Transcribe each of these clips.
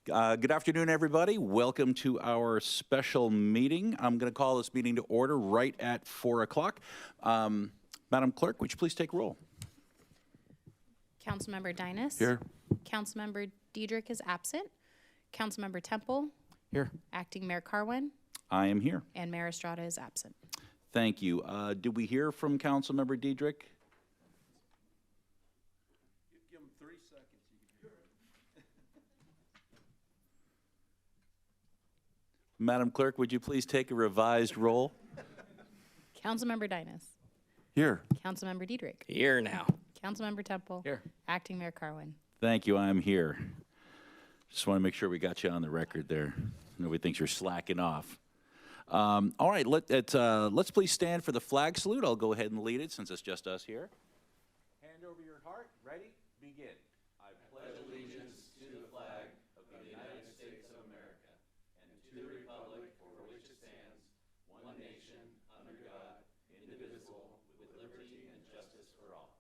Yeah. Good afternoon, everybody. Welcome to our special meeting. I'm going to call this meeting to order right at 4 o'clock. Madam Clerk, would you please take roll? Councilmember Dynas. Here. Councilmember Diedrich is absent. Councilmember Temple. Here. Acting Mayor Carwin. I am here. And Mayor Estrada is absent. Thank you. Did we hear from Councilmember Diedrich? Give him 3 seconds. You can hear it. Madam Clerk, would you please take a revised roll? Councilmember Dynas. Here. Councilmember Diedrich. Here now. Councilmember Temple. Here. Acting Mayor Carwin. Thank you. I'm here. Just want to make sure we got you on the record there. Nobody thinks you're slacking off. All right, let's please stand for the flag salute. I'll go ahead and lead it since it's just us here. Hand over your heart. Ready? Begin. I pledge allegiance to the flag of the United States of America and to the republic for which it stands, one nation, under God, indivisible, with liberty and justice for all.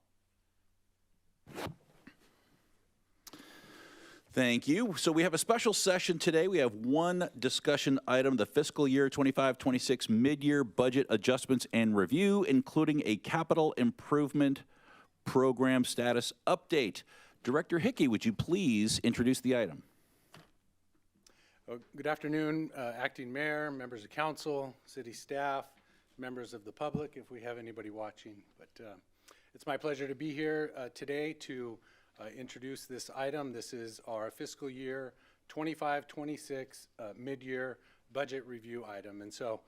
Thank you. So we have a special session today. We have one discussion item, the fiscal year 25-26 mid-year budget adjustments and review, including a capital improvement program status update. Director Hickey, would you please introduce the item? Good afternoon, Acting Mayor, members of council, city staff, members of the public, if we have anybody watching. But it's my pleasure to be here today to introduce this item. This is our fiscal year 25-26 mid-year budget review item. And so,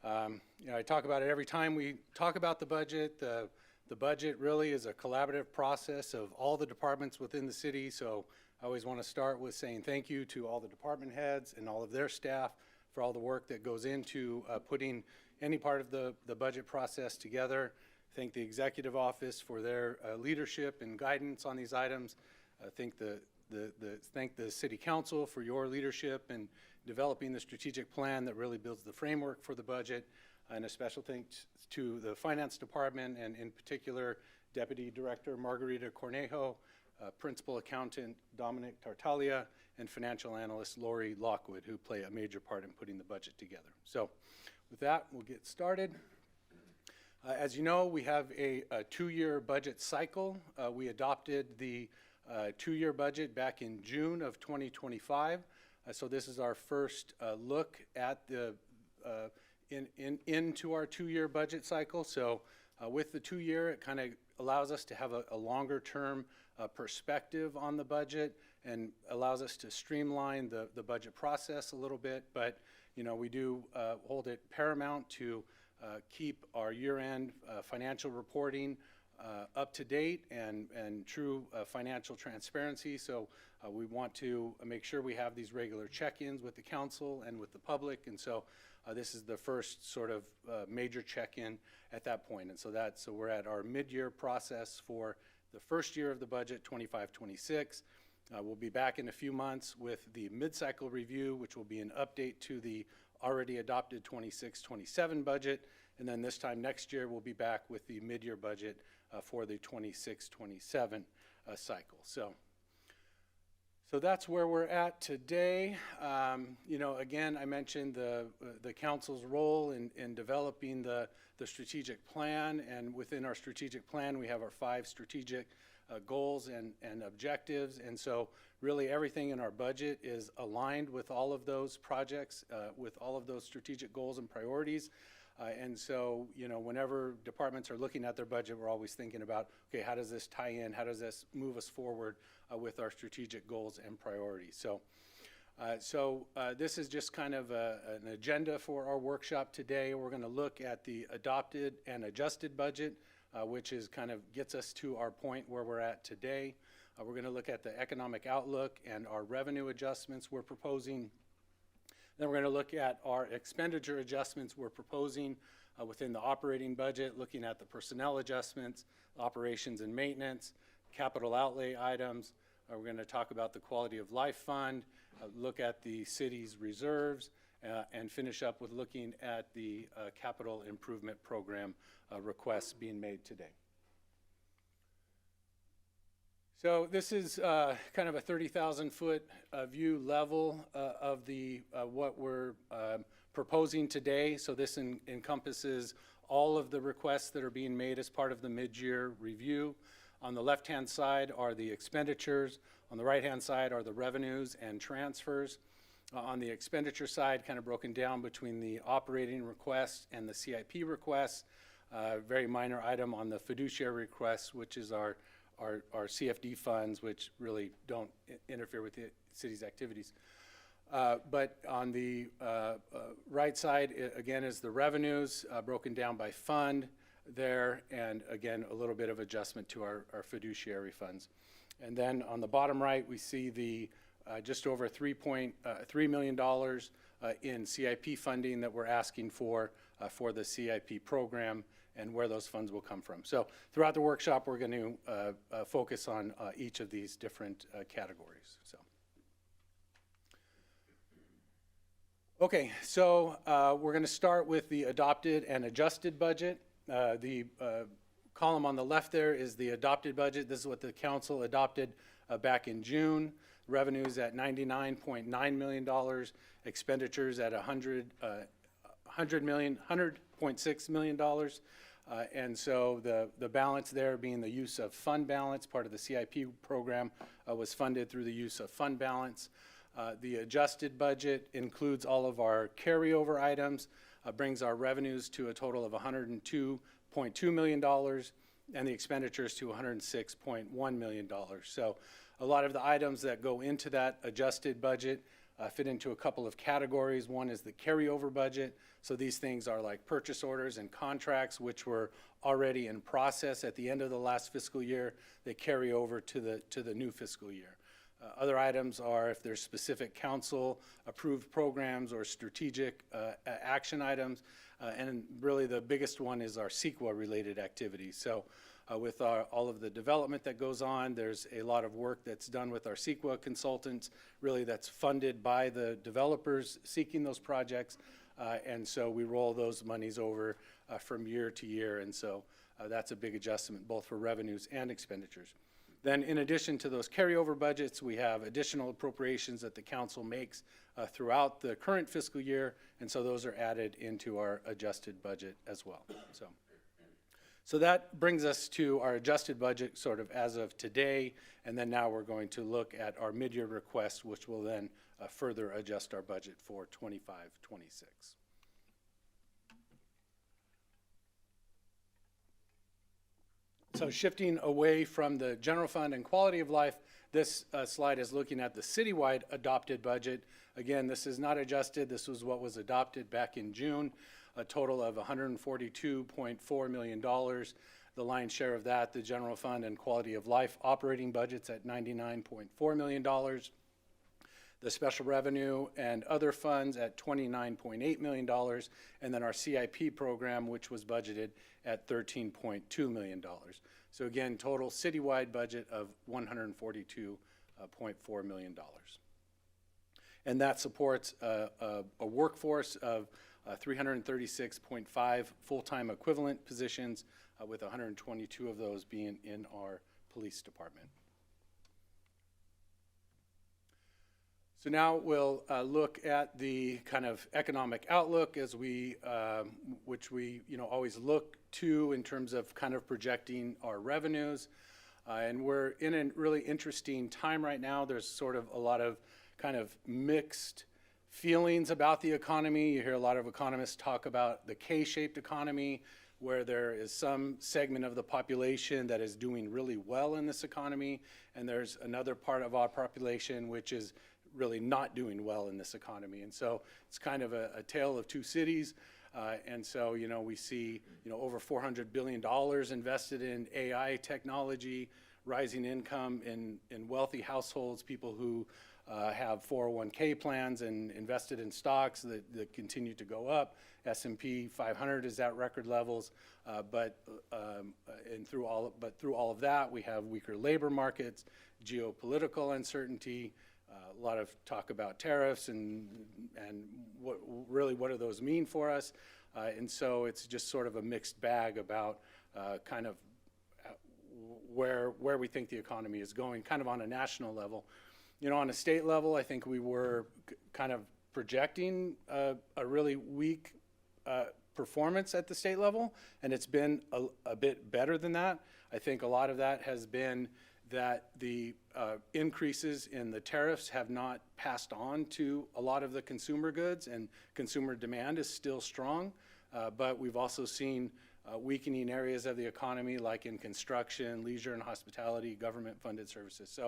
I talk about it every time we talk about the budget. The budget really is a collaborative process of all the departments within the city. So I always want to start with saying thank you to all the department heads and all of their staff for all the work that goes into putting any part of the budget process together. Thank the executive office for their leadership and guidance on these items. Thank the city council for your leadership in developing the strategic plan that really builds the framework for the budget. And a special thanks to the finance department and in particular Deputy Director Margarita Cornejo, Principal Accountant Dominic Tartaglia, and Financial Analyst Lori Lockwood, who play a major part in putting the budget together. So with that, we'll get started. As you know, we have a 2-year budget cycle. We adopted the 2-year budget back in June of 2025. So this is our first look at the into our 2-year budget cycle. So with the 2-year, it kind of allows us to have a longer term perspective on the budget and allows us to streamline the budget process a little bit. But we do hold it paramount to keep our year-end financial reporting up to date and true financial transparency. So we want to make sure we have these regular check-ins with the council and with the public. And so this is the first sort of major check-in at that point. And so we're at our mid-year process for the first year of the budget, 25-26. We'll be back in a few months with the mid-cycle review, which will be an update to the already adopted 26-27 budget. And then this time next year, we'll be back with the mid-year budget for the 26-27 cycle. So that's where we're at today. Again, I mentioned the council's role in developing the strategic plan, and within our strategic plan, we have our 5 strategic goals and objectives. And so really everything in our budget is aligned with all of those projects, with all of those strategic goals and priorities. And so, you know, whenever departments are looking at their budget, we're always thinking about, okay, how does this tie in? How does this move us forward with our strategic goals and priorities? So this is just kind of an agenda for our workshop today. We're going to look at the adopted and adjusted budget, which is kind of gets us to our point where we're at today. We're going to look at the economic outlook and our revenue adjustments we're proposing. Then we're going to look at our expenditure adjustments we're proposing within the operating budget, looking at the personnel adjustments, operations and maintenance, capital outlay items. We're going to talk about the quality of life fund, look at the city's reserves, and finish up with looking at the capital improvement program requests being made today. So this is kind of a 30,000-foot view level of the what we're proposing today. So this encompasses all of the requests that are being made as part of the mid-year review. On the left-hand side are the expenditures. On the right-hand side are the revenues and transfers. On the expenditure side, kind of broken down between the operating requests and the CIP requests. Very minor item on the fiduciary requests, which is our CFD funds, which really don't interfere with the city's activities. But on the right side, again, is the revenues broken down by fund there, and again, a little bit of adjustment to our fiduciary funds. And then on the bottom right, we see the just over $3.3 million in CIP funding that we're asking for the CIP program, and where those funds will come from. So throughout the workshop, we're going to focus on each of these different categories. Okay, so we're going to start with the adopted and adjusted budget. The column on the left there is the adopted budget. This is what the council adopted back in June. Revenues at $99.9 million, expenditures at $100.6 million. And so the balance there being the use of fund balance, part of the CIP program was funded through the use of fund balance. The adjusted budget includes all of our carryover items, brings our revenues to a total of $102.2 million, and the expenditures to $106.1 million. So a lot of the items that go into that adjusted budget fit into a couple of categories. One is the carryover budget. So these things are like purchase orders and contracts, which were already in process at the end of the last fiscal year. They carry over to the new fiscal year. Other items are if there's specific council approved programs or strategic action items. And really the biggest one is our CEQA related activities. So with all of the development that goes on, there's a lot of work that's done with our CEQA consultants, really that's funded by the developers seeking those projects. And so we roll those monies over from year to year. And so that's a big adjustment both for revenues and expenditures. Then in addition to those carryover budgets, we have additional appropriations that the council makes throughout the current fiscal year. And so those are added into our adjusted budget as well. So that brings us to our adjusted budget sort of as of today. And then now we're going to look at our mid-year request, which will then further adjust our budget for 25-26. So shifting away from the general fund and quality of life, this slide is looking at the citywide adopted budget. Again, this is not adjusted. This was what was adopted back in June, a total of $142.4 million. The lion's share of that, the general fund and quality of life operating budgets at $99.4 million. The special revenue and other funds at $29.8 million, and then our CIP program, which was budgeted at $13.2 million. So again, total citywide budget of $142.4 million. And that supports a workforce of 336.5 full-time equivalent positions, with 122 of those being in our police department. So now we'll look at the kind of economic outlook as we, which we always look to in terms of kind of projecting our revenues. And we're in a really interesting time right now. There's sort of a lot of kind of mixed feelings about the economy. You hear a lot of economists talk about the K-shaped economy, where there is some segment of the population that is doing really well in this economy, and there's another part of our population which is really not doing well in this economy. And so it's kind of a tale of two cities. And so, we see, over $400 billion invested in AI technology, rising income in wealthy households, people who have 401k plans and invested in stocks that continue to go up. S&P 500 is at record levels, but through all of that, we have weaker labor markets, geopolitical uncertainty, a lot of talk about tariffs and what do those mean for us? And so it's just sort of a mixed bag about kind of where we think the economy is going, kind of on a national level. On a state level, I think we were kind of projecting a really weak performance at the state level, and it's been a bit better than that. I think a lot of that has been that the increases in the tariffs have not passed on to a lot of the consumer goods, and consumer demand is still strong. But we've also seen weakening areas of the economy, like in construction, leisure and hospitality, government-funded services.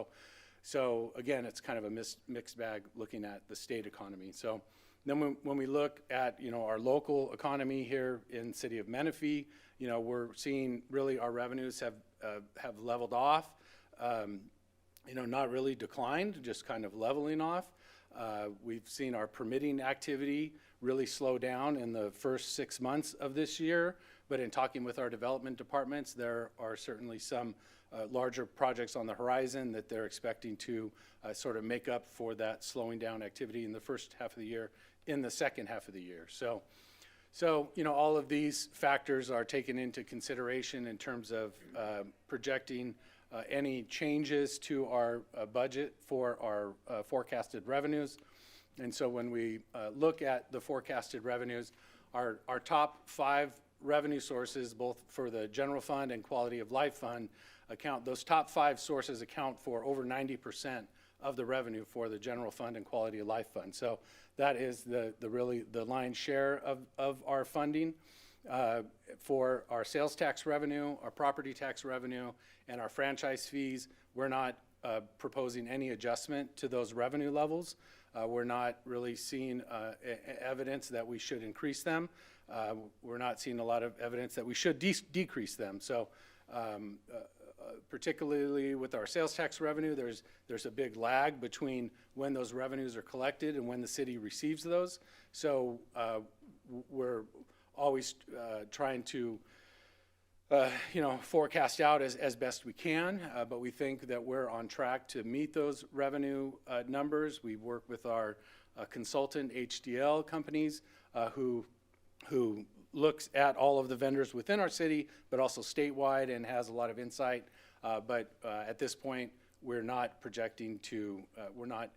So again, it's kind of a mixed bag looking at the state economy. So then when we look at our local economy here in the city of Menifee, we're seeing really our revenues have leveled off. Not really declined, just kind of leveling off. We've seen our permitting activity really slow down in the first 6 months of this year, but in talking with our development departments, there are certainly some larger projects on the horizon that they're expecting to sort of make up for that slowing down activity in the first half of the year, in the second half of the year. So all of these factors are taken into consideration in terms of projecting any changes to our budget for our forecasted revenues. And so when we look at the forecasted revenues, our top 5 revenue sources, both for the general fund and quality of life fund, those top 5 sources account for over 90% of the revenue for the general fund and quality of life fund. So that is the lion's share of our funding. For our sales tax revenue, our property tax revenue, and our franchise fees, we're not proposing any adjustment to those revenue levels. We're not really seeing evidence that we should increase them. We're not seeing a lot of evidence that we should decrease them. So particularly with our sales tax revenue, there's a big lag between when those revenues are collected and when the city receives those. So we're always trying to forecast out as best we can, but we think that we're on track to meet those revenue numbers. We work with our consultant HDL companies who looks at all of the vendors within our city, but also statewide, and has a lot of insight. But at this point, we're not projecting to, we're not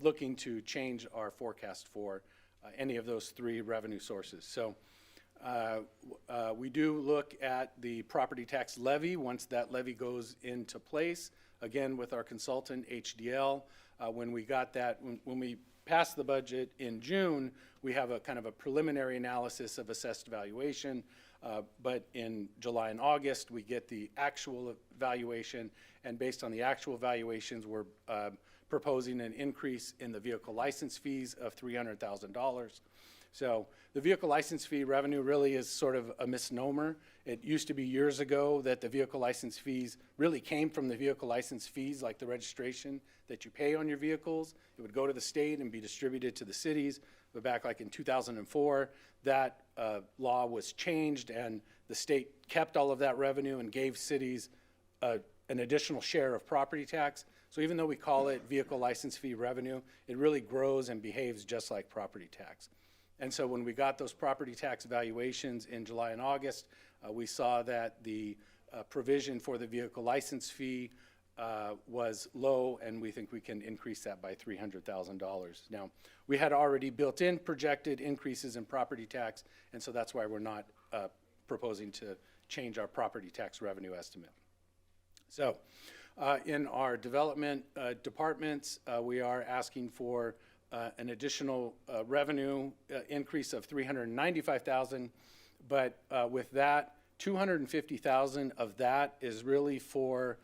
looking to change our forecast for any of those 3 revenue sources. So we do look at the property tax levy once that levy goes into place. Again, with our consultant HDL, when we got that, when we passed the budget in June, we have a kind of a preliminary analysis of assessed valuation. But in July and August, we get the actual valuation, and based on the actual valuations, we're proposing an increase in the vehicle license fees of $300,000. So the vehicle license fee revenue really is sort of a misnomer. It used to be years ago that the vehicle license fees really came from the vehicle license fees, like the registration that you pay on your vehicles. It would go to the state and be distributed to the cities. But back like in 2004, that law was changed, and the state kept all of that revenue and gave cities an additional share of property tax. So even though we call it vehicle license fee revenue, it really grows and behaves just like property tax. And so when we got those property tax valuations in July and August, we saw that the provision for the vehicle license fee was low, and we think we can increase that by $300,000. Now, we had already built in projected increases in property tax, and so that's why we're not proposing to change our property tax revenue estimate. So in our development departments, we are asking for an additional revenue increase of $395,000. But with that, $250,000 of that is really for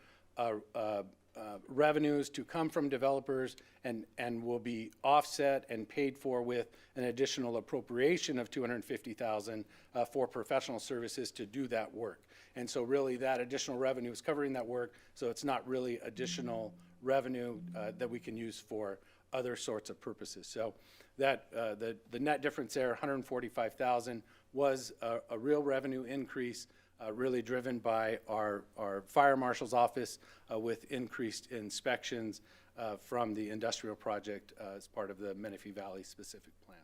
revenues to come from developers and will be offset and paid for with an additional appropriation of $250,000 for professional services to do that work. And so really that additional revenue is covering that work, so it's not really additional revenue that we can use for other sorts of purposes. So that the net difference there, $145,000, was a real revenue increase, really driven by our fire marshal's office with increased inspections from the industrial project as part of the Menifee Valley specific plan.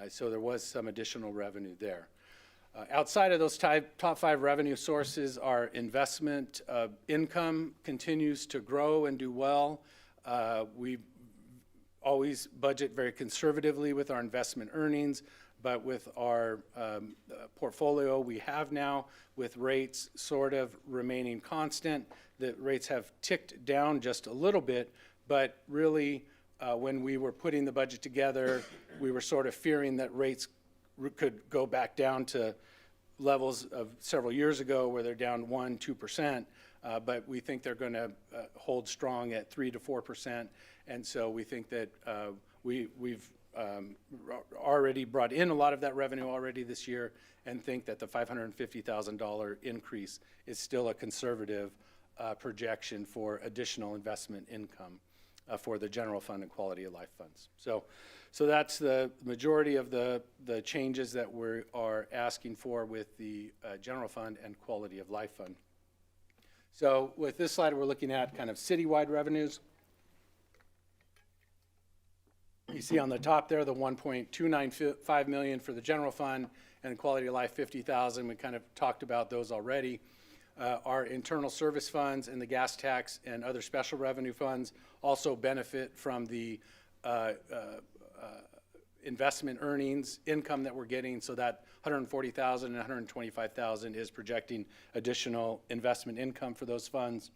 So there was some additional revenue there. Outside of those top 5 revenue sources, our investment income continues to grow and do well. We always budget very conservatively with our investment earnings, but with our portfolio we have now, with rates sort of remaining constant, the rates have ticked down just a little bit, but really when we were putting the budget together, we were sort of fearing that rates could go back down to levels of several years ago where they're down 1-2%, but we think they're going to hold strong at 3 to 4%, and so we think that we've already brought in a lot of that revenue already this year, and think that the $550,000 increase is still a conservative projection for additional investment income for the general fund and quality of life funds. So that's the majority of the changes that we are asking for with the general fund and quality of life fund. So with this slide, we're looking at kind of citywide revenues. You see on the top there, the $1.295 million for the general fund and quality of life $50,000. We kind of talked about those already. Our internal service funds and the gas tax and other special revenue funds also benefit from the investment earnings income that we're getting, so that $140,000 and $125,000 is projecting additional investment income for those funds.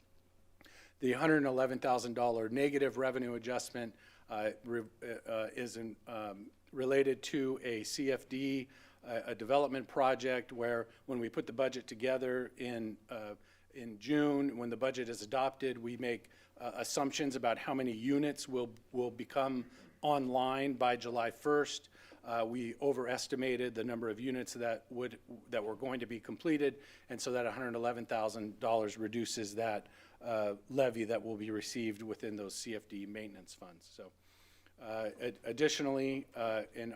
The $111,000 negative revenue adjustment is related to a CFD, a development project where when we put the budget together in June, when the budget is adopted, we make assumptions about how many units will become online by July 1st. We overestimated the number of units that were going to be completed, and so that $111,000 reduces that levy that will be received within those CFD maintenance funds. So additionally, in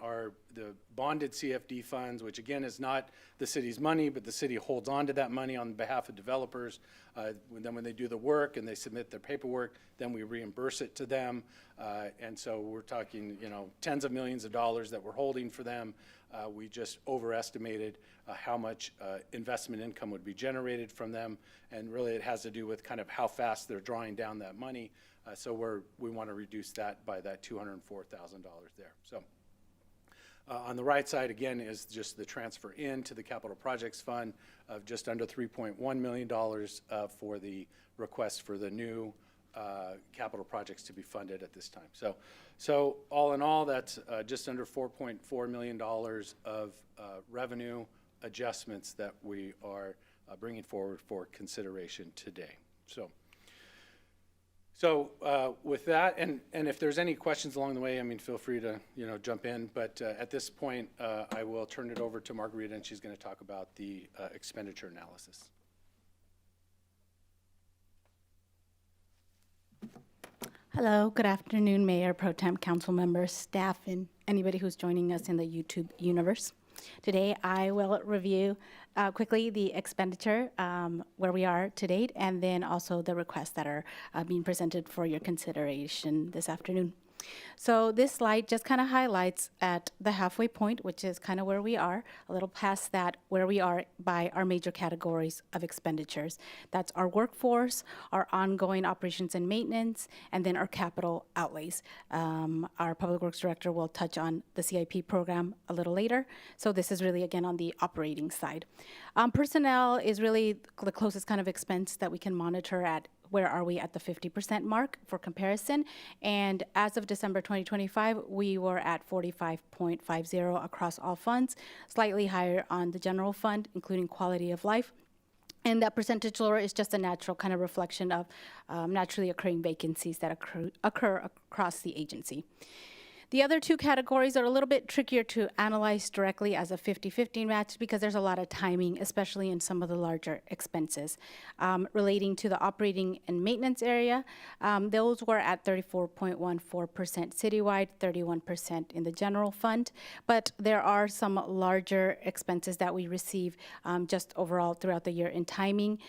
the bonded CFD funds, which again is not the city's money, but the city holds on to that money on behalf of developers. Then when they do the work and they submit their paperwork, then we reimburse it to them. And so we're talking, tens of millions of dollars that we're holding for them. We just overestimated how much investment income would be generated from them, and really it has to do with kind of how fast they're drawing down that money. So we want to reduce that by that $204,000 there. So on the right side, again, is just the transfer into the capital projects fund of just under $3.1 million for the request for the new capital projects to be funded at this time. So all in all, that's just under $4.4 million of revenue adjustments that we are bringing forward for consideration today. So with that, and if there's any questions along the way, feel free to jump in. But at this point, I will turn it over to Margarita, and she's going to talk about the expenditure analysis. Hello, good afternoon, Mayor, Pro Tem, council members, staff, and anybody who's joining us in the YouTube universe. Today, I will review quickly the expenditure, where we are to date, and then also the requests that are being presented for your consideration this afternoon. So this slide just kind of highlights at the halfway point, which is kind of where we are, a little past that, where we are by our major categories of expenditures. That's our workforce, our ongoing operations and maintenance, and then our capital outlays. Our Public Works Director will touch on the CIP program a little later. So this is really, again, on the operating side. Personnel is really the closest kind of expense that we can monitor at. Where are we at the 50% mark for comparison? And as of December 2025, we were at 45.50 across all funds, slightly higher on the general fund, including quality of life. And that percentage lower is just a natural kind of reflection of naturally occurring vacancies that occur across the agency. The other two categories are a little bit trickier to analyze directly as a 50-50 match because there's a lot of timing, especially in some of the larger expenses. Relating to the operating and maintenance area, those were at 34.14% citywide, 31% in the general fund. But there are some larger expenses that we receive just overall throughout the year in timing,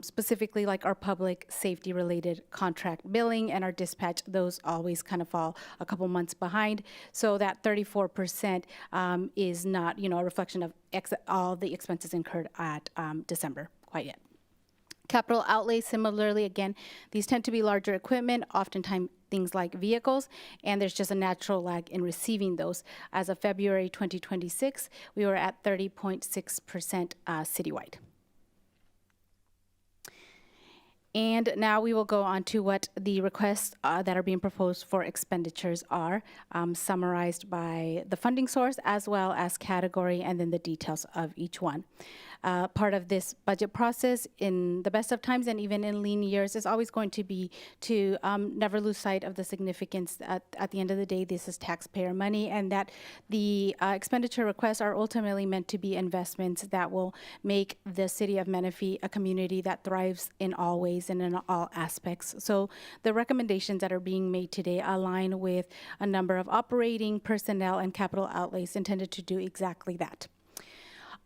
specifically like our public safety related contract billing and our dispatch. Those always kind of fall a couple months behind. So that 34% is not, a reflection of all the expenses incurred at December quite yet. Capital outlay, similarly, again, these tend to be larger equipment, oftentimes things like vehicles, and there's just a natural lag in receiving those. As of February 2026, we were at 30.6% citywide. And now we will go on to what the requests that are being proposed for expenditures are, summarized by the funding source as well as category and then the details of each one. Part of this budget process in the best of times and even in lean years is always going to be to never lose sight of the significance at the end of the day. This is taxpayer money, and that the expenditure requests are ultimately meant to be investments that will make the city of Menifee a community that thrives in all ways and in all aspects. So the recommendations that are being made today align with a number of operating, personnel, and capital outlays intended to do exactly that.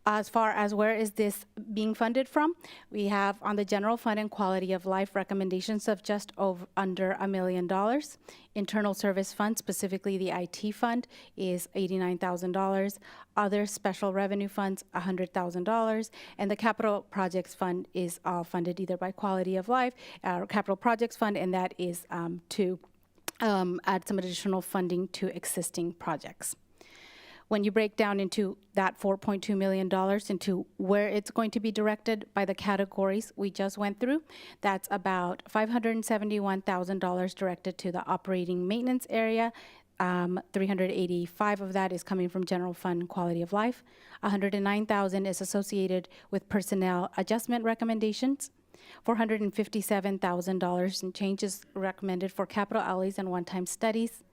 As far as where is this being funded from, we have on the general fund and quality of life recommendations of just under $1 million. Internal service fund, specifically the IT fund, is $89,000. Other special revenue funds, $100,000. And the capital projects fund is all funded either by quality of life or capital projects fund, and that is to add some additional funding to existing projects. When you break down into that $4.2 million into where it's going to be directed by the categories we just went through, that's about $571,000 directed to the operating maintenance area. 385 of that is coming from general fund quality of life. 109,000 is associated with personnel adjustment recommendations. $457,000 in changes recommended for capital outlays and one-time studies.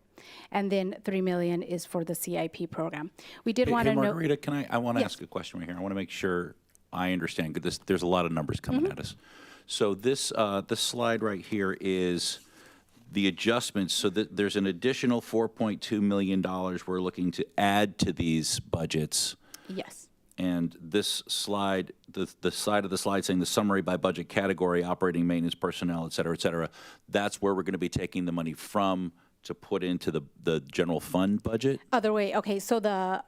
And then $3 million is for the CIP program. We did want to note. Margarita, I want to ask a question right here. I want to make sure I understand, because there's a lot of numbers coming at us. So this slide right here is the adjustments. So there's an additional $4.2 million we're looking to add to these budgets. Yes. And this slide, the side of the slide saying the summary by budget category, operating, maintenance, personnel, et cetera, that's where we're going to be taking the money from to put into the general fund budget? Other way, okay, so let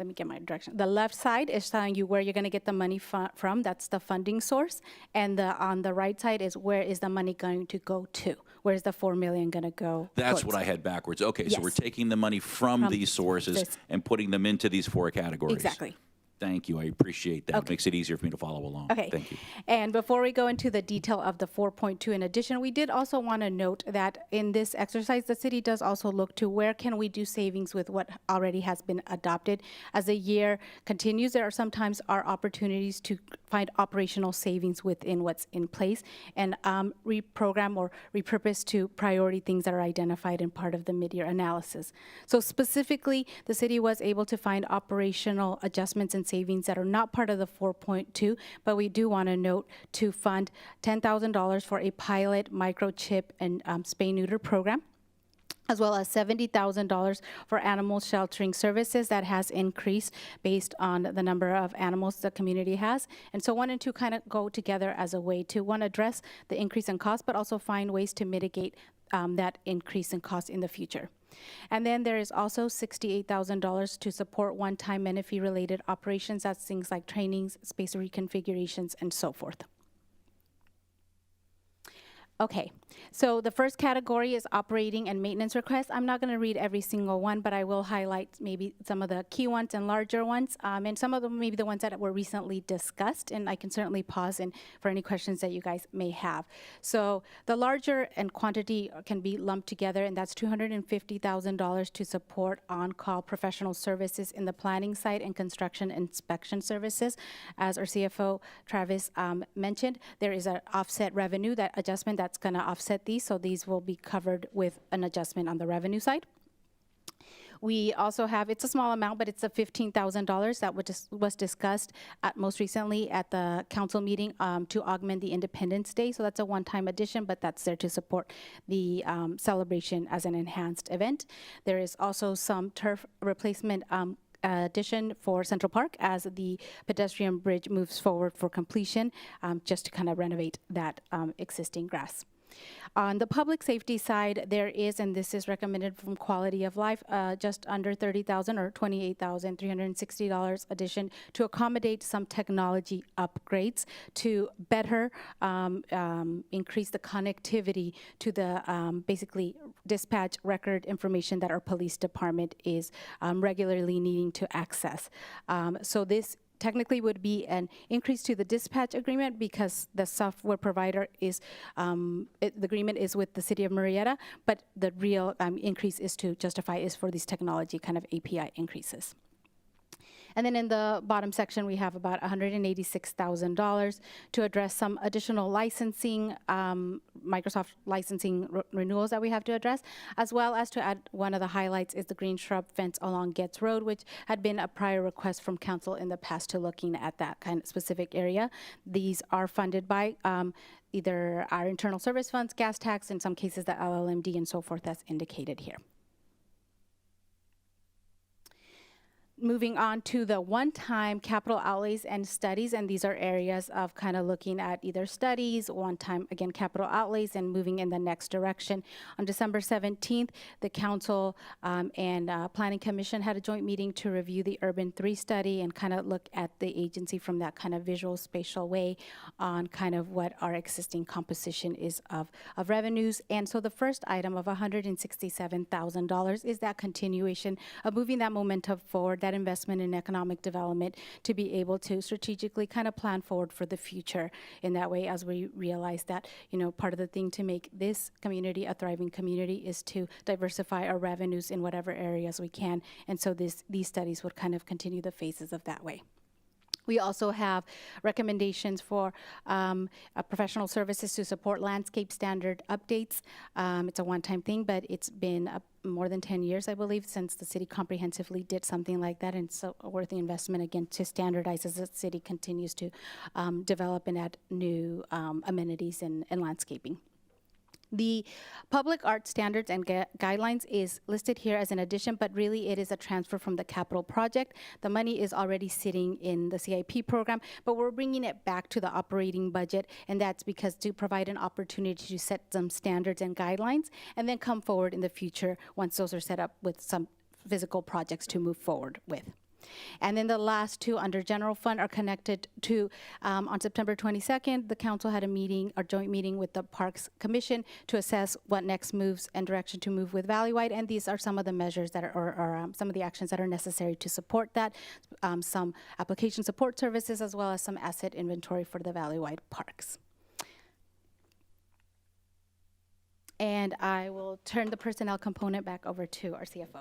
me get my direction. The left side is telling you where you're going to get the money from. That's the funding source. And on the right side is where is the money going to go to? Where is the $4 million going to go? That's what I had backwards. Okay, so we're taking the money from these sources and putting them into these four categories. Exactly. Thank you. I appreciate that. Okay. It makes it easier for me to follow along. Okay. Thank you. And before we go into the detail of the 4.2, in addition, we did also want to note that in this exercise, the city does also look to where can we do savings with what already has been adopted. As the year continues, there are sometimes opportunities to find operational savings within what's in place and reprogram or repurpose to priority things that are identified in part of the mid-year analysis. So specifically, the city was able to find operational adjustments and savings that are not part of the 4.2, but we do want to note to fund $10,000 for a pilot microchip and spay-neuter program, as well as $70,000 for animal sheltering services that has increased based on the number of animals the community has. And so 1 and 2 kind of go together as a way to, one, address the increase in cost, but also find ways to mitigate that increase in cost in the future. And then there is also $68,000 to support one-time Menifee-related operations. That's things like trainings, space reconfigurations, and so forth. Okay, so the first category is operating and maintenance requests. I'm not going to read every single one, but I will highlight maybe some of the key ones and larger ones, and some of them maybe the ones that were recently discussed, and I can certainly pause and for any questions that you guys may have. So the larger and quantity can be lumped together, and that's $250,000 to support on-call professional services in the planning site and construction inspection services. As our CFO, Travis, mentioned, there is an offset revenue, that adjustment that's going to offset these, so these will be covered with an adjustment on the revenue side. We also have, it's a small amount, but it's a $15,000 that was discussed most recently at the council meeting to augment the Independence Day. So that's a one-time addition, but that's there to support the celebration as an enhanced event. There is also some turf replacement addition for Central Park as the pedestrian bridge moves forward for completion, just to kind of renovate that existing grass. On the public safety side, there is, and this is recommended from Quality of Life, just under $30,000 or $28,360 addition to accommodate some technology upgrades to better increase the connectivity to the basically dispatch record information that our police department is regularly needing to access. So this technically would be an increase to the dispatch agreement because the software provider is, the agreement is with the city of Murrieta, but the real increase is to justify is for these technology kind of API increases. And then in the bottom section, we have about $186,000 to address some additional licensing, Microsoft licensing renewals that we have to address, as well as to add one of the highlights is the green shrub fence along Getz Road, which had been a prior request from council in the past to looking at that kind of specific area. These are funded by either our internal service funds, gas tax, in some cases the LLMD and so forth as indicated here. Moving on to the one-time capital outlays and studies, and these are areas of kind of looking at either studies, one-time, again, capital outlays, and moving in the next direction. On December 17th, the council and Planning Commission had a joint meeting to review the Urban 3 study and kind of look at the agency from that kind of visual spatial way on kind of what our existing composition is of revenues. And so the first item of $167,000 is that continuation of moving that momentum forward, that investment in economic development to be able to strategically kind of plan forward for the future in that way, as we realize that, you know, part of the thing to make this community a thriving community is to diversify our revenues in whatever areas we can. And so these studies would kind of continue the phases of that way. We also have recommendations for professional services to support landscape standard updates. It's a one-time thing, but it's been more than 10 years, I believe, since the city comprehensively did something like that, and so a worthy investment, again, to standardize as the city continues to develop and add new amenities and landscaping. The public art standards and guidelines is listed here as an addition, but really it is a transfer from the capital project. The money is already sitting in the CIP program, but we're bringing it back to the operating budget, and that's because to provide an opportunity to set some standards and guidelines, and then come forward in the future once those are set up with some physical projects to move forward with. And then the last two under general fund are connected to, on September 22nd, the council had a meeting, a joint meeting with the Parks Commission to assess what next moves and direction to move with Valleywide. And these are some of the measures that are, or some of the actions that are necessary to support that. Some application support services, as well as some asset inventory for the Valleywide parks. And I will turn the personnel component back over to our CFO.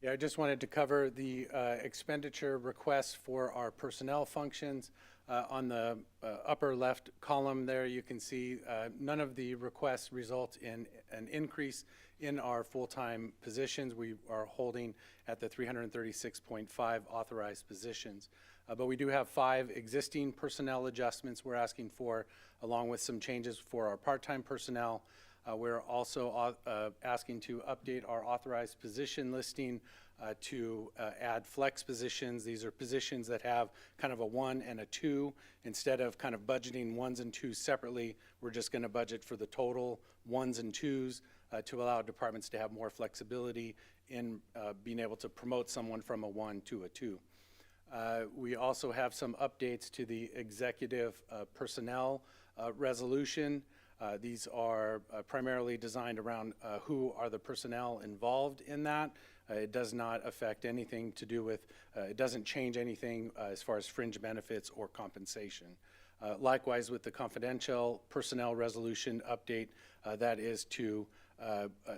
Yeah, I just wanted to cover the expenditure requests for our personnel functions. On the upper left column there, you can see none of the requests result in an increase in our full-time positions. We are holding at the 336.5 authorized positions. But we do have 5 existing personnel adjustments we're asking for, along with some changes for our part-time personnel. We're also asking to update our authorized position listing to add flex positions. These are positions that have kind of a 1 and a 2. Instead of kind of budgeting 1s and 2s separately, we're just going to budget for the total 1s and 2s to allow departments to have more flexibility in being able to promote someone from a 1 to a 2. We also have some updates to the executive personnel resolution. These are primarily designed around who are the personnel involved in that. It does not affect anything to do with, it doesn't change anything as far as fringe benefits or compensation. Likewise, with the confidential personnel resolution update, that is to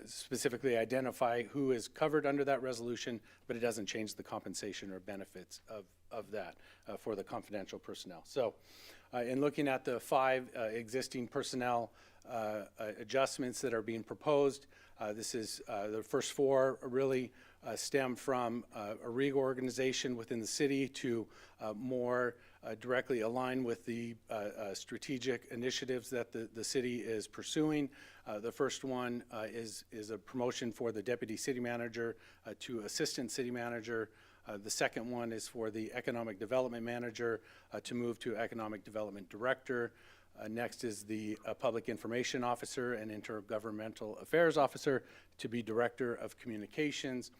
specifically identify who is covered under that resolution, but it doesn't change the compensation or benefits of that for the confidential personnel. So in looking at the 5 existing personnel adjustments that are being proposed, this is the first 4 really stem from a reorganization within the city to more directly align with the strategic initiatives that the city is pursuing. The first one is a promotion for the deputy city manager to assistant city manager. The second one is for the economic development manager to move to economic development director. Next is the public information officer and intergovernmental affairs officer to be director of communications,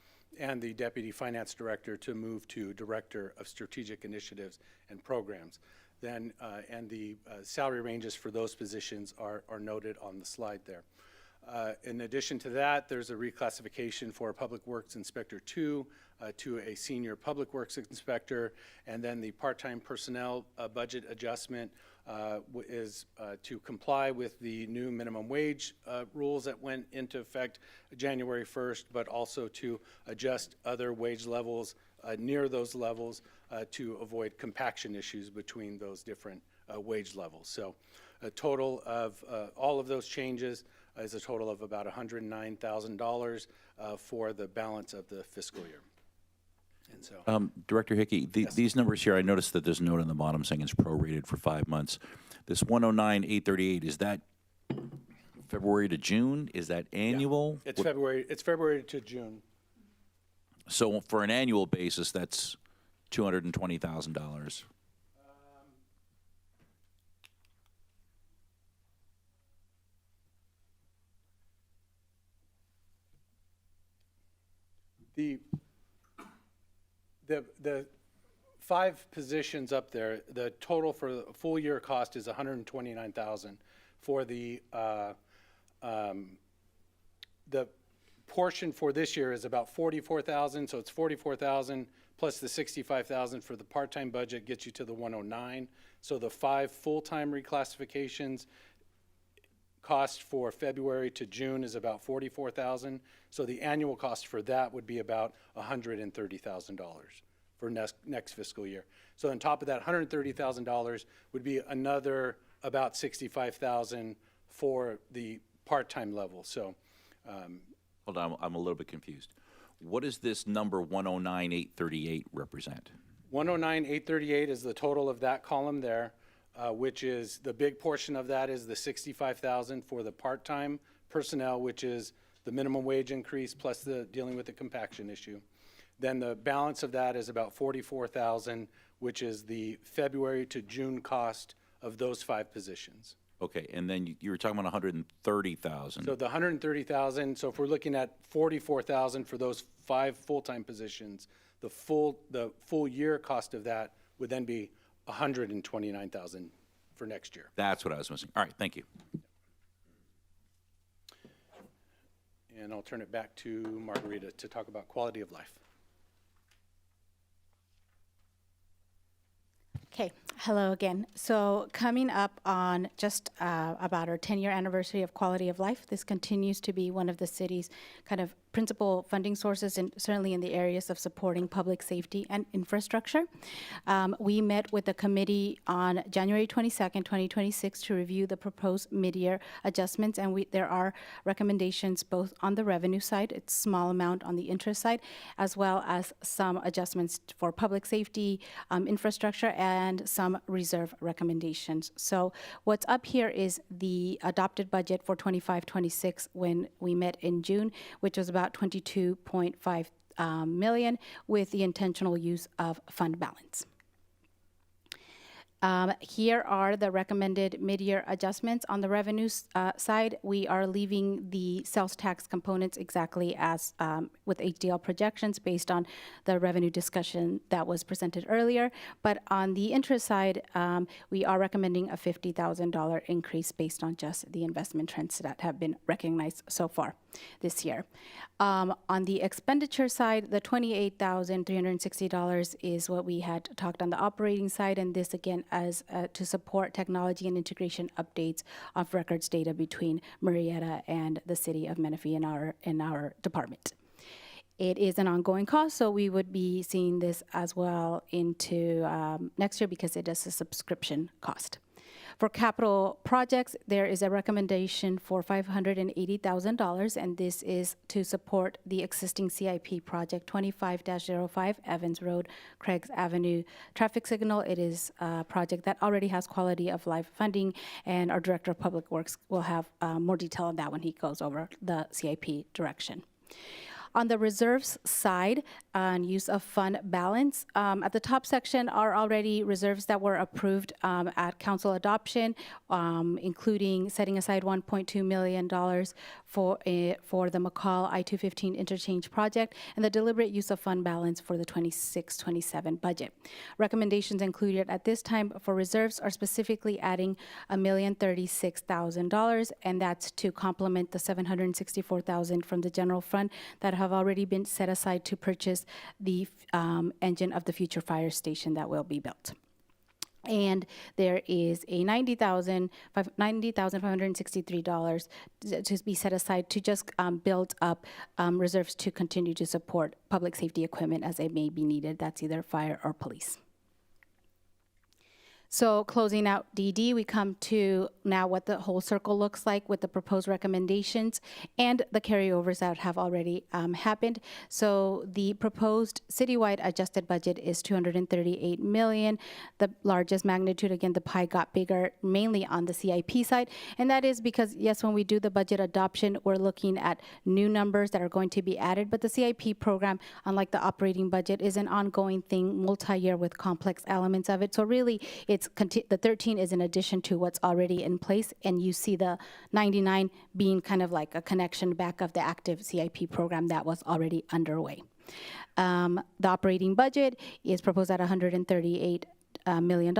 and the deputy finance director to move to director of strategic initiatives and programs. Then, and the salary ranges for those positions are noted on the slide there. In addition to that, there's a reclassification for Public Works Inspector 2 to a Senior Public Works Inspector, and then the part-time personnel budget adjustment is to comply with the new minimum wage rules that went into effect January 1st, but also to adjust other wage levels near those levels to avoid compaction issues between those different wage levels. So a total of all of those changes is a total of about $109,000 for the balance of the fiscal year. And so, Director Hickey, these numbers here, I noticed that there's a note on the bottom saying it's prorated for 5 months. This 109,838, is that February to June? Is that annual? it's February to June. So for an annual basis, that's $220,000. The 5 positions up there, the total for the full year cost is $129,000. For the portion for this year is about $44,000, so it's $44,000 plus the $65,000 for the part-time budget gets you to the $109,000. So the 5 full-time reclassifications cost for February to June is about $44,000. So the annual cost for that would be about $130,000 for next fiscal year. So on top of that $130,000 would be another about $65,000 for the part-time level. So Hold on, I'm a little bit confused. What does this number 109,838 represent? 109,838 is the total of that column there, which is the big portion of that is the $65,000 for the part-time personnel, which is the minimum wage increase plus the dealing with the compaction issue. Then the balance of that is about $44,000, which is the February to June cost of those 5 positions. Okay, and then you were talking about 130,000. So the 130,000, so if we're looking at 44,000 for those 5 full-time positions, the full year cost of that would then be 129,000 for next year. That's what I was missing. All right, thank you. And I'll turn it back to Margarita to talk about quality of life. Okay, hello again. So coming up on just about our 10-year anniversary of quality of life, this continues to be one of the city's kind of principal funding sources, and certainly in the areas of supporting public safety and infrastructure. We met with the committee on January 22nd, 2026 to review the proposed mid-year adjustments, and there are recommendations both on the revenue side, it's small amount on the interest side, as well as some adjustments for public safety, infrastructure, and some reserve recommendations. So what's up here is the adopted budget for 25-26 when we met in June, which was about million with the intentional use of fund balance. Here are the recommended mid-year adjustments. On the revenue side, we are leaving the sales tax components exactly as with HDL projections based on the revenue discussion that was presented earlier. But on the interest side, we are recommending a $50,000 increase based on just the investment trends that have been recognized so far this year. On the expenditure side, the $28,360 is what we had talked on the operating side, and this again as to support technology and integration updates of records data between Murrieta and the city of Menifee in our department. It is an ongoing cost, so we would be seeing this as well into next year because it is a subscription cost. For capital projects, there is a recommendation for $580,000, and this is to support the existing CIP project 25-05 Evans Road, Craigs Avenue traffic signal. It is a project that already has quality of life funding, and our Director of Public Works will have more detail on that when he goes over the CIP direction. On the reserves side, and use of fund balance, at the top section are already reserves that were approved at council adoption, including setting aside $1.2 million for the McCall I-215 interchange project and the deliberate use of fund balance for the 26-27 budget. Recommendations included at this time for reserves are specifically adding $1,036,000, and that's to complement the $764,000 from the general fund that have already been set aside to purchase the engine of the future fire station that will be built. And there is a $90,563 to be set aside to just build up reserves to continue to support public safety equipment as it may be needed. That's either fire or police. So closing out DD, we come to now what the whole circle looks like with the proposed recommendations and the carryovers that have already happened. So the proposed citywide adjusted budget is $238 million. The largest magnitude, again, the pie got bigger mainly on the CIP side. And that is because, yes, when we do the budget adoption, we're looking at new numbers that are going to be added. But the CIP program, unlike the operating budget, is an ongoing thing, multi-year with complex elements of it. So really, the 13 is in addition to what's already in place, and you see the 99 being kind of like a connection back of the active CIP program that was already underway. The operating budget is proposed at $138 million,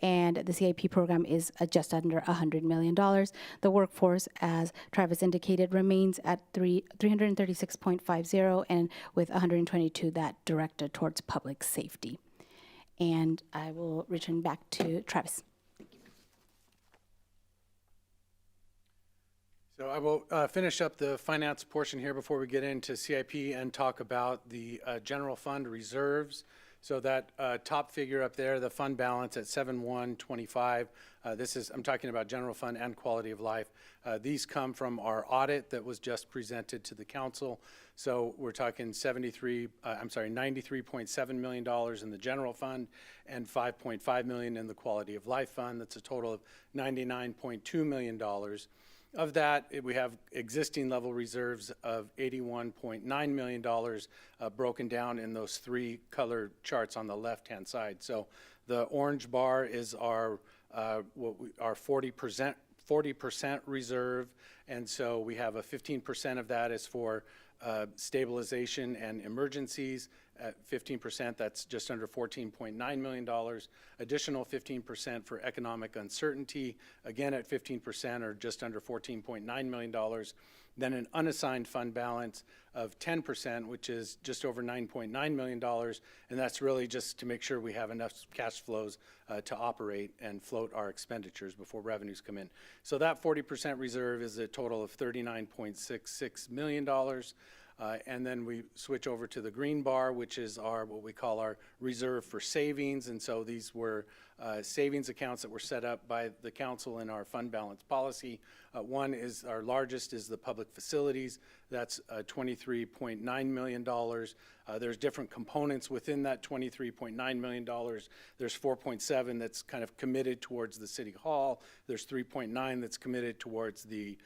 and the CIP program is just under $100 million. The workforce, as Travis indicated, remains at 336.50, and with 122 that directed towards public safety. And I will return back to Travis. So I will finish up the finance portion here before we get into CIP and talk about the general fund reserves. So that top figure up there, the fund balance at 7125, I'm talking about general fund and quality of life. These come from our audit that was just presented to the council. So we're talking $93.7 million in the general fund and $5.5 million in the quality of life fund. That's a total of $99.2 million. Of that, we have existing level reserves of $81.9 million broken down in those three color charts on the left-hand side. So the orange bar is our 40% reserve, and so we have a 15% of that is for stabilization and emergencies. At 15%, that's just under $14.9 million. Additional 15% for economic uncertainty, again at 15% or just under $14.9 million. Then an unassigned fund balance of 10%, which is just over $9.9 million. And that's really just to make sure we have enough cash flows to operate and float our expenditures before revenues come in. So that 40% reserve is a total of $39.66 million. And then we switch over to the green bar, which is what we call our reserve for savings. And so these were savings accounts that were set up by the council in our fund balance policy. One is our largest is the public facilities. That's $23.9 million. There's different components within that $23.9 million. There's 4.7 that's kind of committed towards the city hall. There's 3.9 that's committed towards the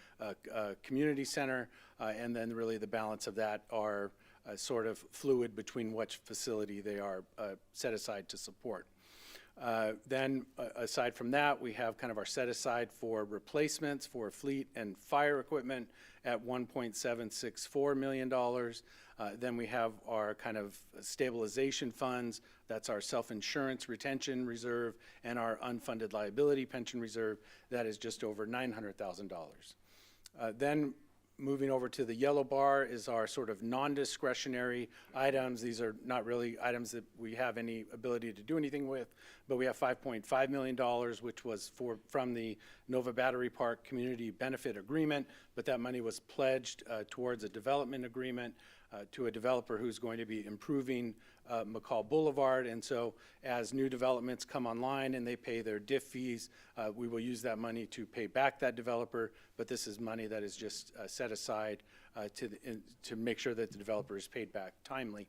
community center. And then really the balance of that are sort of fluid between which facility they are set aside to support. Then, aside from that, we have kind of our set aside for replacements for fleet and fire equipment at $1.764 million. Then we have our kind of stabilization funds. That's our self-insurance retention reserve and our unfunded liability pension reserve. That is just over $900,000. Then moving over to the yellow bar is our sort of non-discretionary items. These are not really items that we have any ability to do anything with, but we have $5.5 million, which was from the Nova Battery Park Community Benefit Agreement, but that money was pledged towards a development agreement to a developer who's going to be improving McCall Boulevard. And so as new developments come online and they pay their DIF fees, we will use that money to pay back that developer. But this is money that is just set aside to make sure that the developer is paid back timely.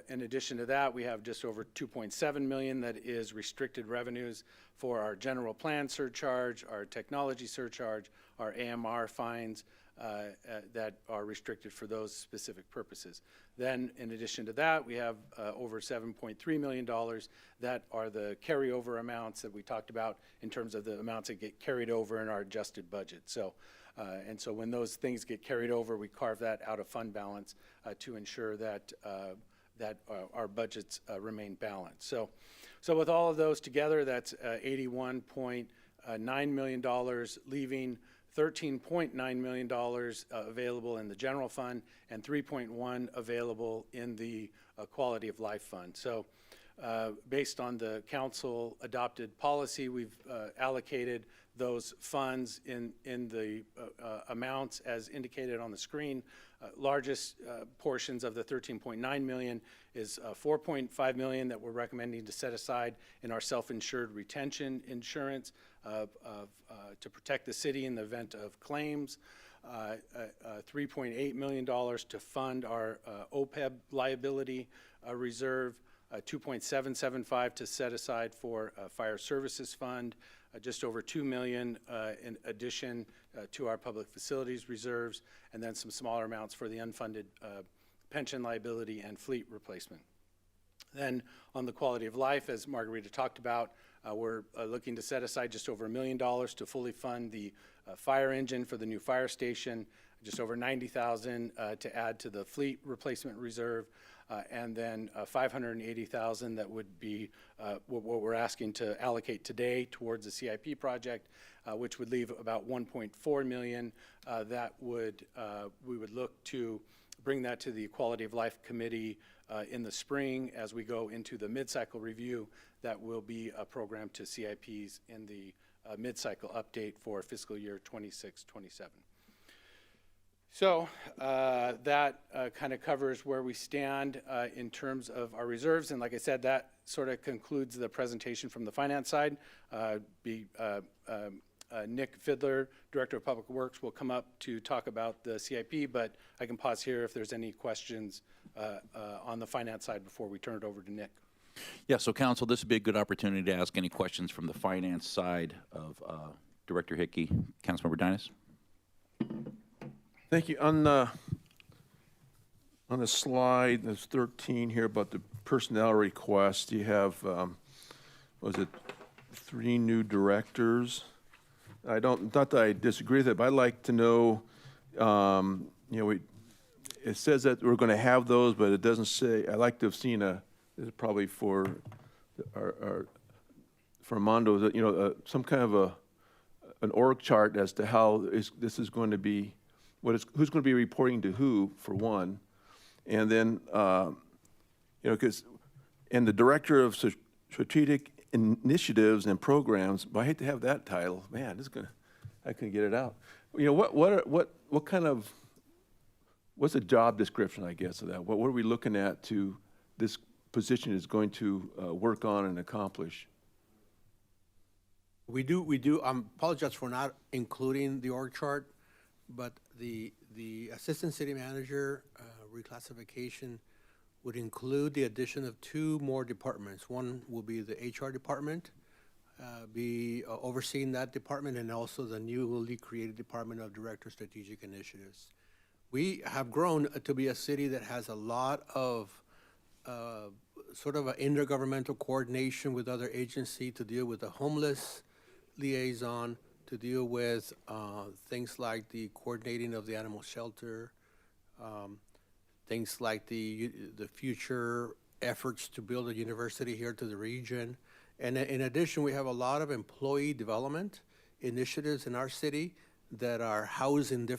In addition to that, we have just over $2.7 million that is restricted revenues for our general plan surcharge, our technology surcharge, our AMR fines, that are restricted for those specific purposes. Then, in addition to that, we have over $7.3 million that are the carryover amounts that we talked about in terms of the amounts that get carried over in our adjusted budget. So, and so when those things get carried over, we carve that out of fund balance to ensure that our budgets remain balanced. So with all of those together, that's $81.9 million, leaving $13.9 million available in the general fund and $3.1 available in the quality of life fund. So based on the council adopted policy, we've allocated those funds in the amounts as indicated on the screen. Largest portions of the $13.9 million is $4.5 million that we're recommending to set aside in our self-insured retention insurance to protect the city in the event of claims, $3.8 million to fund our OPEB liability reserve, $2.775 to set aside for fire services fund, just over $2 million in addition to our public facilities reserves, and then some smaller amounts for the unfunded pension liability and fleet replacement. Then on the quality of life, as Margarita talked about, we're looking to set aside just over $1 million to fully fund the fire engine for the new fire station, just over $90,000 to add to the fleet replacement reserve, and then $580,000 that would be what we're asking to allocate today towards the CIP project, which would leave about $1.4 million that we would look to bring that to the Quality of Life Committee in the spring as we go into the mid-cycle review. That will be a program to CIPs in the mid-cycle update for fiscal year 26-27. So that kind of covers where we stand in terms of our reserves. And like I said, that sort of concludes the presentation from the finance side. Nick Fidler, Director of Public Works, will come up to talk about the CIP, but I can pause here if there's any questions on the finance side before we turn it over to Nick. Yeah, so council, this would be a good opportunity to ask any questions from the finance side of Director Hickey. Councilmember Dynas. Thank you. On the slide, there's 13 here about the personnel request. You have, was it 3 new directors? Not that I disagree with it, but I'd like to know, it says that we're going to have those, but it doesn't say. I'd like to have seen this is probably for for Armando, some kind of an org chart as to how this is going to be. Who's going to be reporting to who, for one, and then because the director of strategic initiatives and programs. But I hate to have that title. Man, I couldn't get it out. What kind of what's the job description, I guess, of that? What are we looking at to this position is going to work on and accomplish? We do. Apologize for not including the org chart, but the assistant city manager reclassification would include the addition of 2 more departments. One will be the HR department, be overseeing that department, and also the newly created Department of Director Strategic Initiatives. we have grown to be a city that has a lot of sort of an intergovernmental coordination with other agencies to deal with the homeless liaison, to deal with things like the coordinating of the animal shelter, things like the future efforts to build a university here to the region. And in addition, we have a lot of employee development initiatives in our city that are housing the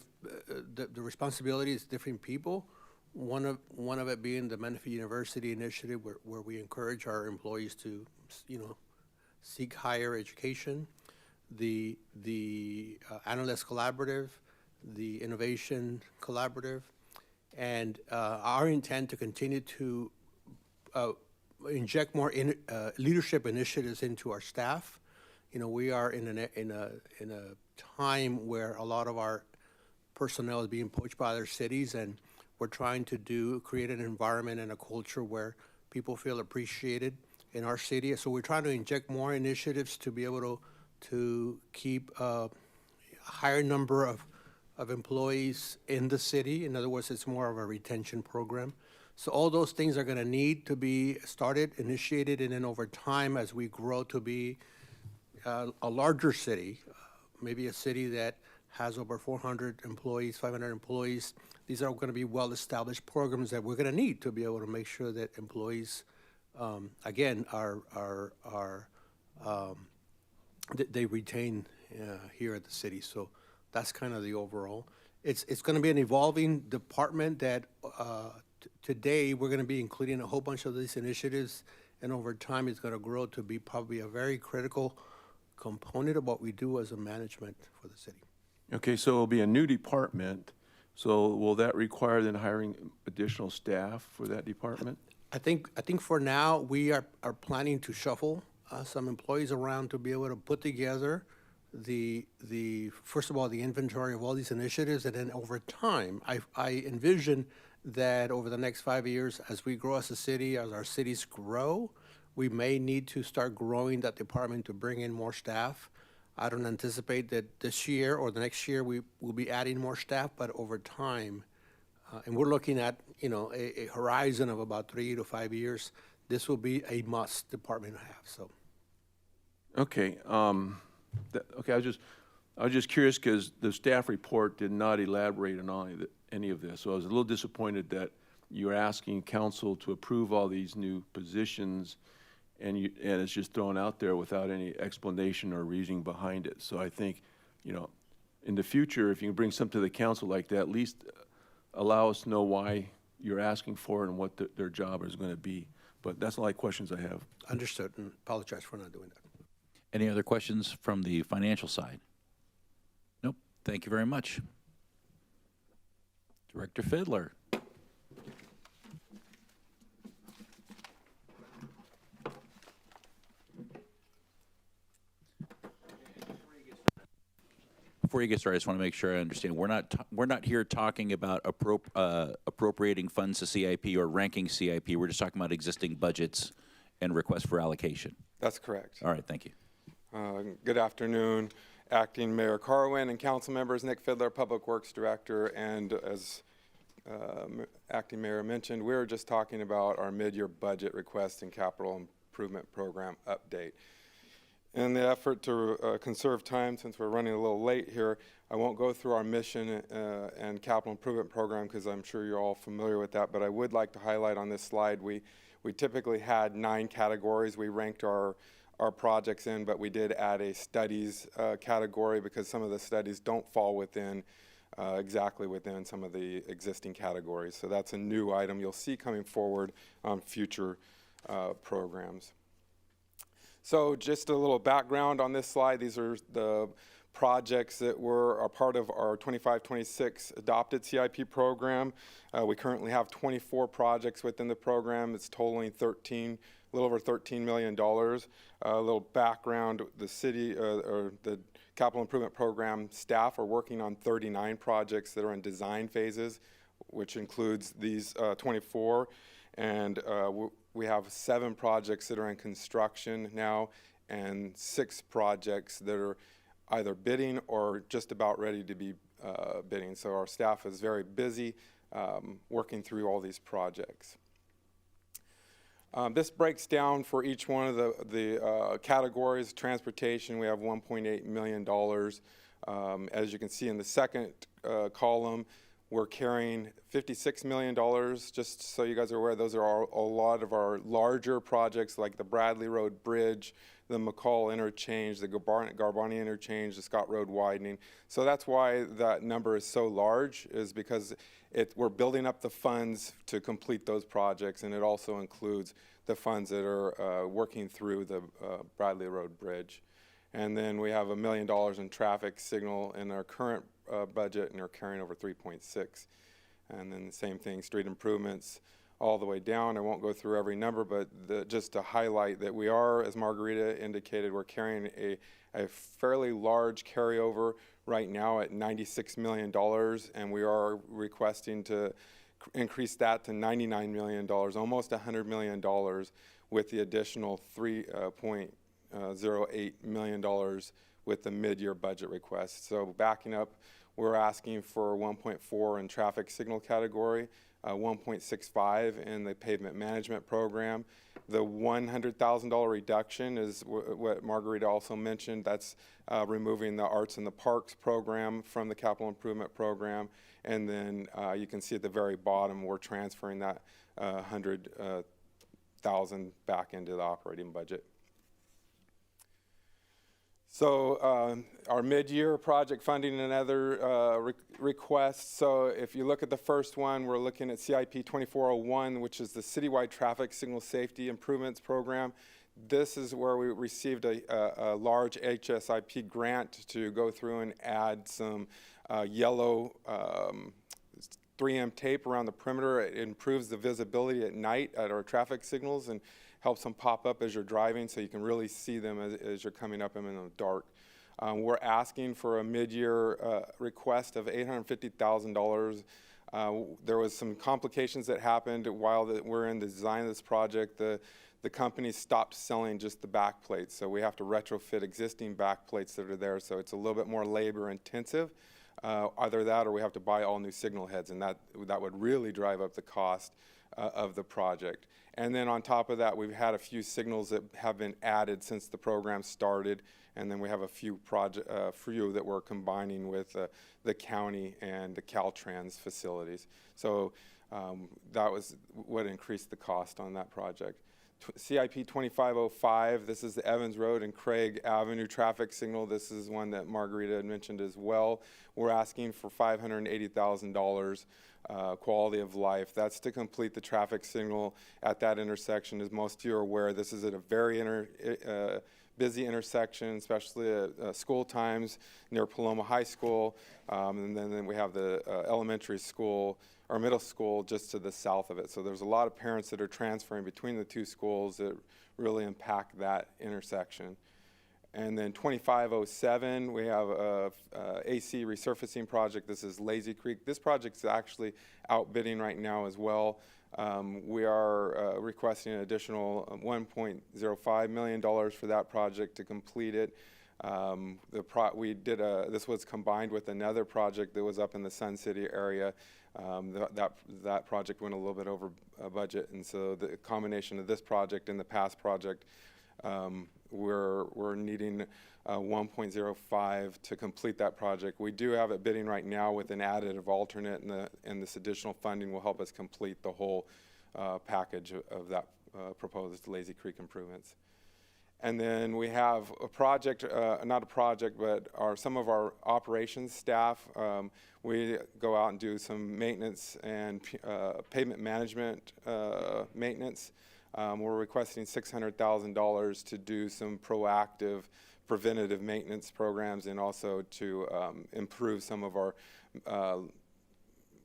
responsibilities of different people. One of it being the Menifee University initiative, where we encourage our employees to, seek higher education. The Analyst Collaborative, the Innovation Collaborative, and our intent to continue to inject more leadership initiatives into our staff. We are in a time where a lot of our personnel is being poached by other cities, and we're trying to create an environment and a culture where people feel appreciated in our city. So we're trying to inject more initiatives to be able to keep a higher number of employees in the city. In other words, it's more of a retention program. So all those things are going to need to be started, initiated, and then over time, as we grow to be a larger city, maybe a city that has over 400 employees, 500 employees, these are going to be well-established programs that we're going to need to be able to make sure that employees, again, they retain here at the city. So that's kind of the overall. It's going to be an evolving department that today we're going to be including a whole bunch of these initiatives, and over time it's going to grow to be probably a very critical component of what we do as a management for the city. Okay, so it'll be a new department. So will that require then hiring additional staff for that department? I think for now, we are planning to shuffle some employees around to be able to put together first of all, the inventory of all these initiatives, and then over time, I envision that over the next 5 years, as we grow as a city, as our cities grow, we may need to start growing that department to bring in more staff. I don't anticipate that this year or the next year we will be adding more staff, but over time, and we're looking at a horizon of about 3 to 5 years, this will be a must department to have. So. Okay. Okay. I was just curious because the staff report did not elaborate on any of this, so I was a little disappointed that you're asking council to approve all these new positions, and it's just thrown out there without any explanation or reasoning behind it. So I think, in the future, if you can bring something to the council like that, at least allow us to know why you're asking for it and what their job is going to be. But that's all the questions I have. Understood, and apologize for not doing that. Any other questions from the financial side? Nope. Thank you very much. Director Fiedler. Before you get started, I just want to make sure I understand. We're not here talking about appropriating funds to CIP or ranking CIP. We're just talking about existing budgets and requests for allocation. That's correct. All right, thank you. Good afternoon, Acting Mayor Carwin and council members. Nick Fiedler, Public Works Director, and as Acting Mayor mentioned, we were just talking about our mid-year budget request and capital improvement program update. In the effort to conserve time, since we're running a little late here, I won't go through our mission and capital improvement program because I'm sure you're all familiar with that, but I would like to highlight on this slide, we typically had 9 categories we ranked our projects in, but we did add a studies category because some of the studies don't fall within exactly within some of the existing categories. So that's a new item you'll see coming forward on future programs. So just a little background on this slide. These are the projects that were a part of our 25-26 adopted CIP program. We currently have 24 projects within the program. It's totaling a little over $13 million. A little background, the city or the capital improvement program staff are working on 39 projects that are in design phases, which includes these 24. And we have 7 projects that are in construction now and 6 projects that are either bidding or just about ready to be bidding. So our staff is very busy working through all these projects. This breaks down for each one of the categories. Transportation, we have $1.8 million. As you can see in the second column, we're carrying $56 million. Just so you guys are aware, those are a lot of our larger projects like the Bradley Road Bridge, the McCall Interchange, the Garbani Interchange, the Scott Road widening. So that's why that number is so large, is because we're building up the funds to complete those projects, and it also includes the funds that are working through the Bradley Road Bridge. And then we have $1 million in traffic signal in our current budget, and are carrying over 3.6. And then the same thing, street improvements all the way down. I won't go through every number, but just to highlight that we are, as Margarita indicated, we're carrying a fairly large carryover right now at $96 million, and we are requesting to increase that to $99 million, almost $100 million, with the additional $3.08 million with the mid-year budget request. So backing up, we're asking for 1.4 in traffic signal category, 1.65 in the pavement management program. The $100,000 reduction is what Margarita also mentioned. That's removing the Arts in the Parks program from the capital improvement program. And then you can see at the very bottom, we're transferring that $100,000 back into the operating budget. So our mid-year project funding and other requests. So if you look at the first one, we're looking at CIP 2401, which is the Citywide Traffic Signal Safety Improvements Program. This is where we received a large HSIP grant to go through and add some yellow 3M tape around the perimeter. It improves the visibility at night at our traffic signals and helps them pop up as you're driving, so you can really see them as you're coming up them in the dark. We're asking for a mid-year request of $850,000. There was some complications that happened while we're in the design of this project. The company stopped selling just the back plates, so we have to retrofit existing back plates that are there, so it's a little bit more labor intensive. Either that or we have to buy all new signal heads, and that would really drive up the cost of the project. And then on top of that, we've had a few signals that have been added since the program started, and then we have a few that we're combining with the county and the Caltrans facilities. So that was what increased the cost on that project. CIP 2505, this is the Evans Road and Craig Avenue traffic signal. This is one that Margarita had mentioned as well. We're asking for $580,000 quality of life. That's to complete the traffic signal at that intersection. As most of you are aware, this is at a very busy intersection, especially at school times near Paloma High School. And then we have the elementary school or middle school just to the south of it. So there's a lot of parents that are transferring between the two schools that really impact that intersection. And then 2507, we have a AC resurfacing project. This is Lazy Creek. This project's actually outbidding right now as well. We are requesting an additional $1.05 million for that project to complete it. This was combined with another project that was up in the Sun City area. That project went a little bit over budget, and so the combination of this project and the past project, we're needing 1.05 to complete that project. We do have it bidding right now with an additive alternate, and this additional funding will help us complete the whole package of that proposed Lazy Creek improvements. And then we have a project, not a project, but some of our operations staff. We go out and do some maintenance and pavement management maintenance. We're requesting $600,000 to do some proactive preventative maintenance programs, and also to improve some of our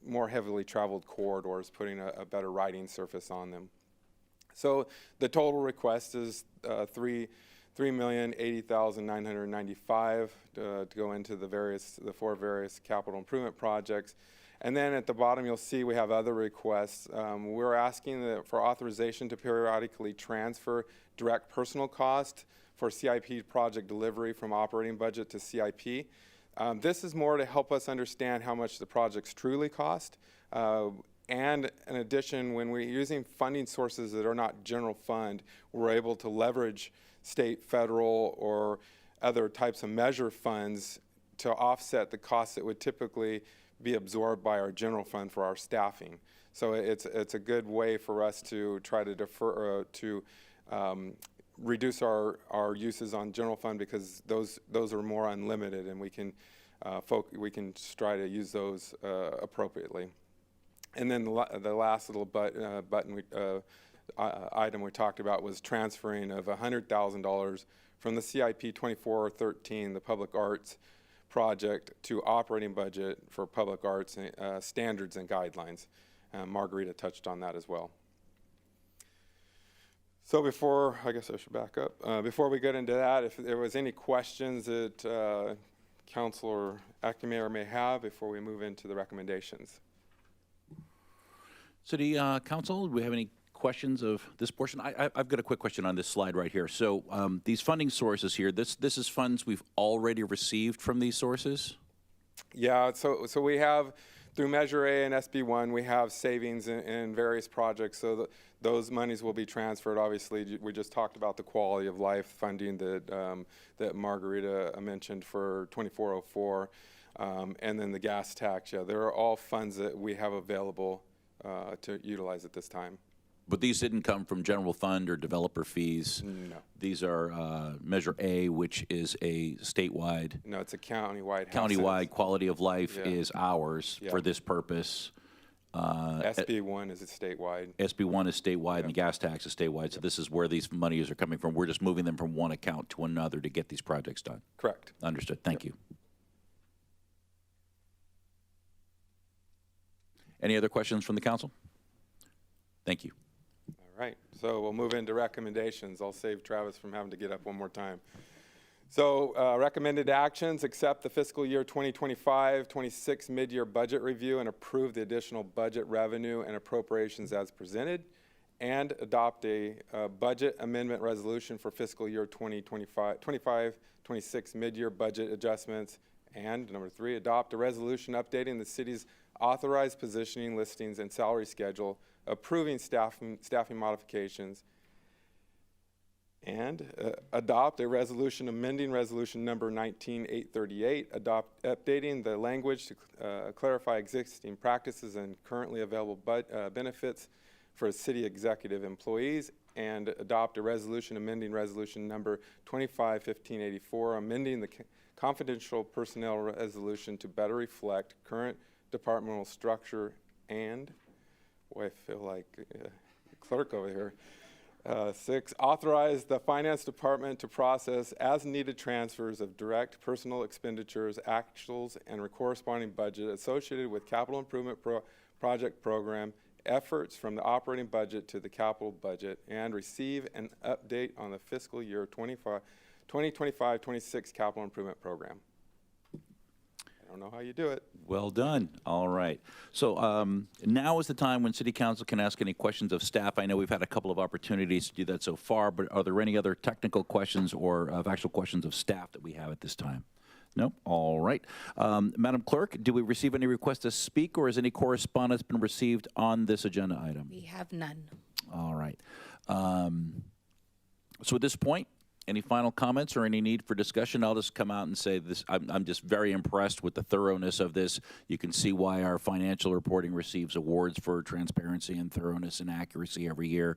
more heavily traveled corridors, putting a better riding surface on them. So the total request is $3,080,995 to go into the four various capital improvement projects. And then at the bottom, you'll see we have other requests. We're asking for authorization to periodically transfer direct personal cost for CIP project delivery from operating budget to CIP. This is more to help us understand how much the projects truly cost. And in addition, when we're using funding sources that are not general fund, we're able to leverage state, federal, or other types of measure funds to offset the costs that would typically be absorbed by our general fund for our staffing. So it's a good way for us to try to defer, reduce our uses on general fund, because those are more unlimited, and we can try to use those appropriately. And then the last little item we talked about was transferring of $100,000 from the CIP 2413, the public arts project, to operating budget for public arts standards and guidelines. Margarita touched on that as well. So I guess I should back up. Before we get into that, if there was any questions that Councilor Acting Mayor may have before we move into the recommendations. City Council, do we have any questions of this portion? I've got a quick question on this slide right here. So these funding sources here, this is funds we've already received from these sources? Yeah, so we have, through Measure A and SB1, we have savings in various projects, so those monies will be transferred. Obviously, we just talked about the quality of life funding that Margarita mentioned for 2404, and then the gas tax. Yeah, they're all funds that we have available to utilize at this time. But these didn't come from general fund or developer fees? No. These are Measure A, which is a statewide. No, it's a countywide. Countywide quality of life Yeah. is ours Yeah. for this purpose. SB1 is statewide. SB1 is statewide, and the gas tax is statewide. So this is where these monies are coming from. We're just moving them from one account to another to get these projects done. Correct. Understood. Thank you. Any other questions from the council? Thank you. All right, so we'll move into recommendations. I'll save Travis from having to get up one more time. So recommended actions: accept the fiscal year 2025-26 mid-year budget review and approve the additional budget revenue and appropriations as presented, and adopt a budget amendment resolution for fiscal year 2025-26 mid-year budget adjustments. And number 3, adopt a resolution updating the city's authorized positioning listings and salary schedule, approving staffing modifications, and adopt a resolution amending resolution number 19838, updating the language to clarify existing practices and currently available benefits for city executive employees, and adopt a resolution amending resolution number 251584, amending the confidential personnel resolution to better reflect current departmental structure, and, boy, I feel like a clerk over here. 6, authorize the finance department to process as needed transfers of direct personal expenditures, actuals, and corresponding budget associated with capital improvement project program efforts from the operating budget to the capital budget, and receive an update on the fiscal year 2025-26 capital improvement program. I don't know how you do it. Well done. All right. So now is the time when City Council can ask any questions of staff. I know we've had a couple of opportunities to do that so far, but are there any other technical questions or actual questions of staff that we have at this time? No? All right. Madam Clerk, do we receive any requests to speak, or has any correspondence been received on this agenda item? We have none. All right. So at this point, any final comments or any need for discussion? I'll just come out and say this. I'm just very impressed with the thoroughness of this. You can see why our financial reporting receives awards for transparency and thoroughness and accuracy every year.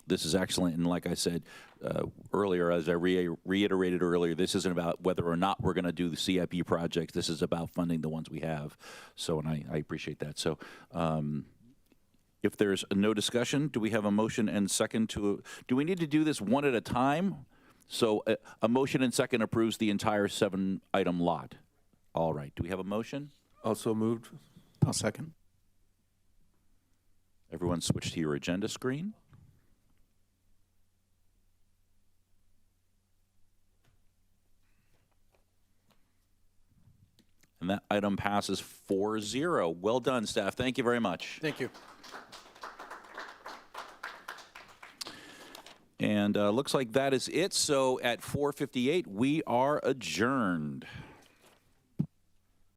This is excellent, and like I said earlier, as I reiterated earlier, this isn't about whether or not we're going to do the CIP projects. This is about funding the ones we have. So, and I appreciate that. So, if there's no discussion, do we have a motion and second to, do we need to do this one at a time? So a motion and second approves the entire 7-item lot. All right, do we have a motion? Also moved. I'll second. Everyone switch to your agenda screen. And that item passes 4-0. Well done, staff. Thank you very much. Thank you. And looks like that is it. So at 4:58, we are adjourned.